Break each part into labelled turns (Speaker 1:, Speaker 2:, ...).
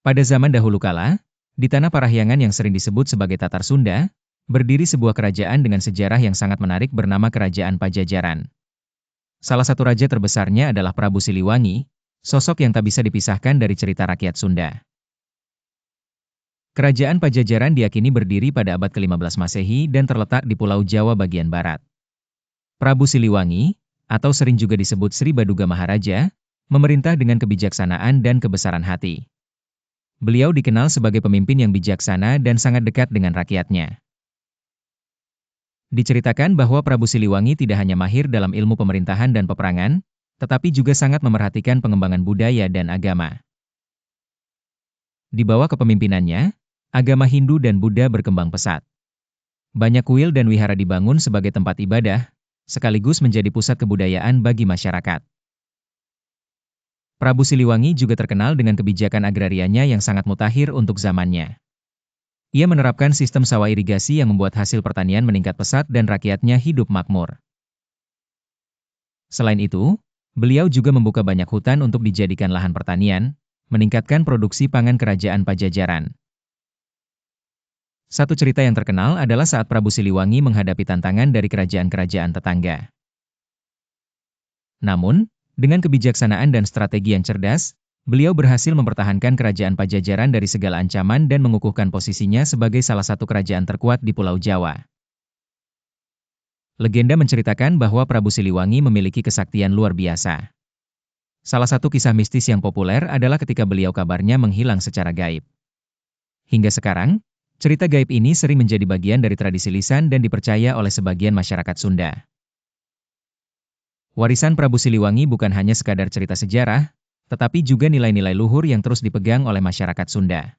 Speaker 1: Pada zaman dahulu kala, di tanah Parahyangan yang sering disebut sebagai Tatar Sunda, berdiri sebuah kerajaan dengan sejarah yang sangat menarik bernama Kerajaan Pajajaran. Salah satu raja terbesarnya adalah Prabu Siliwangi, sosok yang tak bisa dipisahkan dari cerita rakyat Sunda. Kerajaan Pajajaran diyakini berdiri pada abad ke-15 Masehi dan terletak di Pulau Jawa bagian barat. Prabu Siliwangi, atau sering juga disebut Sri Baduga Maharaja, memerintah dengan kebijaksanaan dan kebesaran hati. Beliau dikenal sebagai pemimpin yang bijaksana dan sangat dekat dengan rakyatnya. Diceritakan bahwa Prabu Siliwangi tidak hanya mahir dalam ilmu pemerintahan dan peperangan, tetapi juga sangat memerhatikan pengembangan budaya dan agama. Di bawah kepemimpinannya, agama Hindu dan Buddha berkembang pesat. Banyak kuil dan wihara dibangun sebagai tempat ibadah, sekaligus menjadi pusat kebudayaan bagi masyarakat. Prabu Siliwangi juga terkenal dengan kebijakan agrarianya yang sangat mutakhir untuk zamannya. Ia menerapkan sistem sawah irigasi yang membuat hasil pertanian meningkat pesat dan rakyatnya hidup makmur. Selain itu, beliau juga membuka banyak hutan untuk dijadikan lahan pertanian, meningkatkan produksi pangan kerajaan Pajajaran. Satu cerita yang terkenal adalah saat Prabu Siliwangi menghadapi tantangan dari kerajaan-kerajaan tetangga. Namun, dengan kebijaksanaan dan strategi yang cerdas, beliau berhasil mempertahankan kerajaan Pajajaran dari segala ancaman dan mengukuhkan posisinya sebagai salah satu kerajaan terkuat di Pulau Jawa. Legenda menceritakan bahwa Prabu Siliwangi memiliki kesaktian luar biasa. Salah satu kisah mistis yang populer adalah ketika beliau kabarnya menghilang secara gaib. Hingga sekarang, cerita gaib ini sering menjadi bagian dari tradisi lisan dan dipercaya oleh sebagian masyarakat Sunda. Warisan Prabu Siliwangi bukan hanya sekadar cerita sejarah, tetapi juga nilai-nilai luhur yang terus dipegang oleh masyarakat Sunda.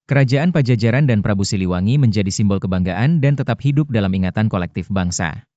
Speaker 1: Kerajaan Pajajaran dan Prabu Siliwangi menjadi simbol kebanggaan dan tetap hidup dalam ingatan kolektif bangsa.